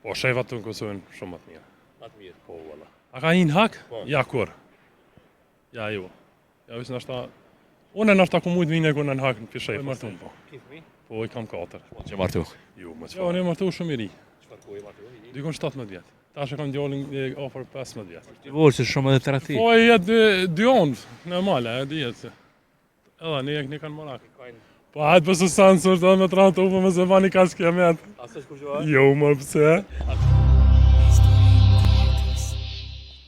Po, shefat të në Kosovën shumë më të mirë. Më të mirë. Po, valla. A ka një hak? Po. Ja, kur? Ja, jo. Ja, visë nështë ta... Unë nështë ta ku mujtë vine ku në hak në për shefat. Po, i martu po. Ki fëmi? Po, i kam 4. Shmonë që martu? Jo, më Jo, unë e martu shumë i ri. Qëfar ku i martu? Dikon 17 vjetë. Ta që kam djallin e ofër 15 vjetë. Divorës shumë edhe të rati. Po, e jetë dy onë, normale, e dijet se. Edhe një kanë morak. Po, hajtë për së sanë së është edhe me të ratë upe me se bani ka s'kemet. A së është kur gjoha? Jo, më pëse.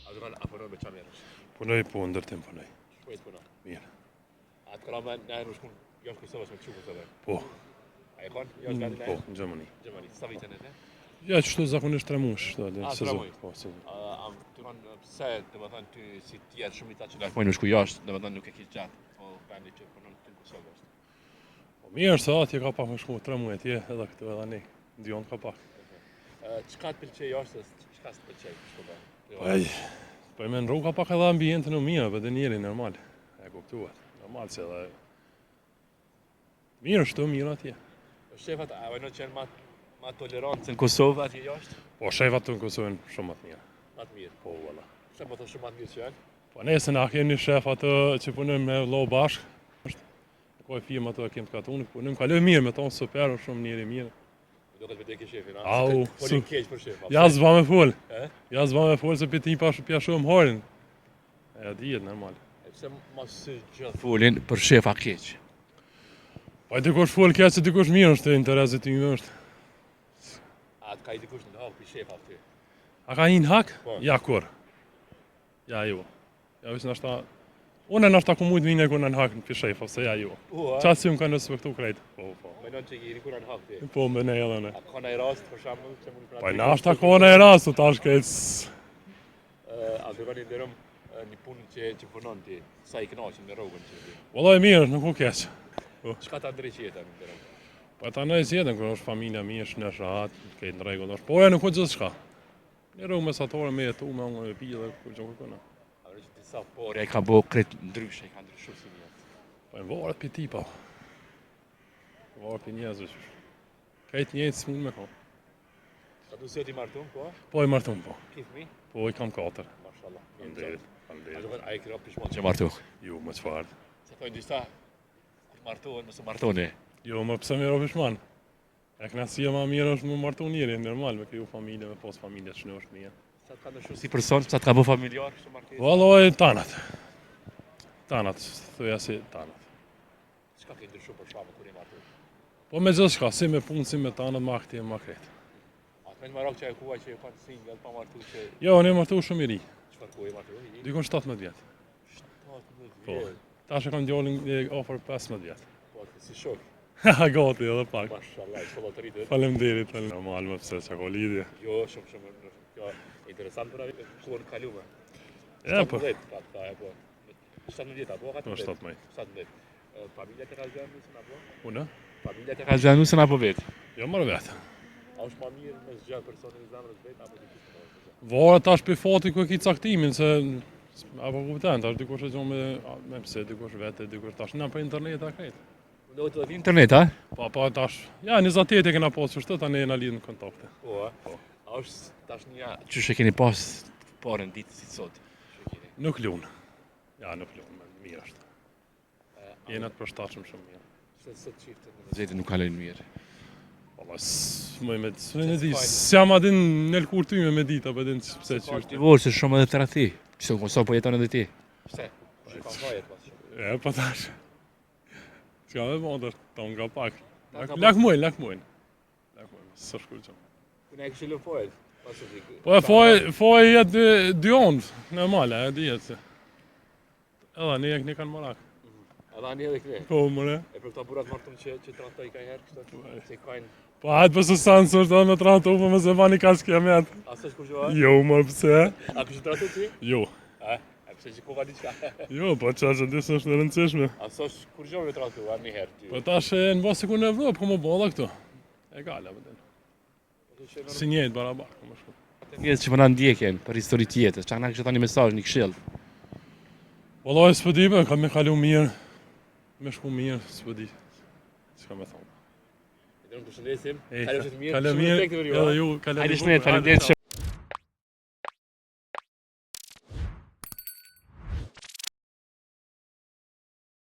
A duran apunon me qa merësh? Punoj, po, ndërtim punoj. Shpojt puna? Mirë. A të këra me në erë shkun josh Kosovës me që Kosovë? Po. A e kon? Josh gati në Po, erë? në Gjermani. Gjermani. Sa vitën e te? Ja, qështu zakonisht 3 mush, shtu, dhe A, sezon. 3 muj? Po, sezon. A të kanë pse, dhe më thënë, ty si tjerë shumë i ta që lakmojnë në shku jashtë, dhe më thënë nuk e kish gjatë, po bendi që punon të në Kosovë është. Po, mirë, se atje ka pak më shku 3 muj atje, edhe këtu edhe ne. Dion ka pak. Qka të pëlqej jashtë, qka të pëlqej kështu ba? Po, me në rrugë ka pak edhe ambientin në mirë, për dhe njeri normal. E kuptuat. Normal se edhe... Mirë, shtu mirë atje. Shefat, a vajno që janë ma tolerantë në Kosovë atje jashtë? Po, shefat të në Kosovën shumë më të mirë. Ma të mirë. Po, valla. Shë më thënë shumë ma të mirë që janë? Po, ne se na kemi një shef atë që punojmë me vëllau bashkë. Ko e firma ato e kem të katunë, punojmë kaloj mirë me tonë super, shumë njeri mirë. Do këtë vete ke shefin, a? Au, Folin keq për shef. Ja s'ba me full. E? Ja s'ba me full se për ti pa shumë horin. E dijet normal. E pse ma së gjithë folin për shefa keq? Po dikush full keq se dikush mirë është, interesit i është. A të ka i dikush në hak për shefa ty? A ka një hak? Po. Ja, kur? Ja, jo. Ja, visë nështë ta... Unë nështë ta ku mujtë vine ku në hak në për shefa, se ja, jo. A? Qatë si më ka nësë krejtë. Po, po. Menon që i rikura në hak ty? Po, me ne edhe ne. A ka në rast, për shambull, që mund Po, na është ta kone e rastu, ta është kejtës... A të kanë i ndërëm një punë që punon ti, sa i kënaqin në rrugën që ti? Vëllaj mirë, nuk u keq. Çka ta ndrej jetën në ndërëm? Po ta ndrej jetën, kër është familja mi, është në shahat, kejtë në regull është. Po e nuk u gjithë shka. Një rrugë mesatore me jetu, me unë e pi dhe kur që kërkona. A vërë që disa porja i ka bo kretë ndryshe, i ka ndryshu si njëtë. Po e në varet për tipa. Varet për njëzë. Kejtë njëtë së mund me ka. A du se ti martum, po? Po i martum, po. Ki fëmi? Po i kam 4. Mashallah. Falderit, A falderit. do a i kira pishmon që martu? Jo, më çfarë. Se thojnë disa, kur martohen, mësë martoni. Jo, më pse mirë pishman. E knasia ma mirë është më martu njëri, normal, me kriju familje, me pos familje që në është mirë. Sa të ka ndëshu si person, sa të ka bo familjar, kështu martesë? Valoj, tanat. Tanat, thuja si tanat. Çka ke ndryshu për shkakun kur i martu? Po me gjithë shka, si me punë, si me tanat, ma këti e ma kretë. A të me në Marok që e kuaj që e kanë single, pa martu që... Jo, unë e martu shumë i ri. Qëfar ku e martu? Dikon 17 vjetë. 17 Po. vjetë. Ta që kam djallin e ofër 15 vjetë. Po, si shok. Ha, gati edhe pak. Mashallah, i shkolla të rritë. Falemderit, normal më pse që ka lidhje. Jo, shumë, kjo interesant për avi, kohën kalume. Ja, po. 17, ta e po. 17, apo? Po, 17. 17. Familja të ka zhjanë nusën, apo? Unë? Familja të ka zhjanë nusën, apo vetë? Jo, marrë vetë. A është ma mirë me zhjanë personin i zemrës vetë, apo të kisë të Vore tash për fati ku e ki caktimin, se... Apo kupten, tash dikush e gjonë me pse, dikush vete, dikush tash në për internet a krejtë. Do të dhe internet, a? Po tash, ja, 28 e kena posë qështë, ta ne e na lidhë në kontakte. Po, a? A është tash një... Qështë e keni pas parën ditë si sot? Nuk lunë. Ja, nuk lunë, mirë është. Jena të përshtatshëm shumë mirë. Se sot qiftën në zeti nuk kalojnë mirë. Valla, s'moj me di, s'jam adin në lkur ty me ditë, apo din pse që është. Divorës është shumë edhe të rati. Qëse në Kosovë po jeton edhe ti. Pse? Që ka vajet pas shumë. E, po tash. S'ka me bëndë është, ta unë nga pak. Lakmojnë. Së shkull qëmë. Këne e këshillu fojt? Po e foj jetë dy ondë, normale, e di jetë se. Edha, një kanë marak. Edhe ani edhe këne? Po, mëre. E për këta burat martum që trantoj ka herë kështë, që kajnë... Po hajtë për së sanë së është edhe me trantë upe me se bani ka s'kemet. A së është kur gjoha? Jo, më pëse. A kështë trantoj ti? Jo. E pëse që kova diqka? Jo, po që disë është në rëndësishme. A së është kur gjoha me trantu, a një herë ty? Po tash e në basi ku në Evropë, ku më bëlla këtu. E gala, pëtën. Si njëjtë barabar, ku më shku. Njerëz që përna ndjekjen për histori të jetës, çka na kishte thënë mesazh, një këshill. Vallai s'po di, kam me kalu mirë. Me shku mirë, s'po di. Çka më thon. Ne përshëndesim. E, Kalofshi të mirë. Kalë Shumë mirë, respekte për ju. edhe ju, kalë Hajde mirë. shnet, faleminderit shumë.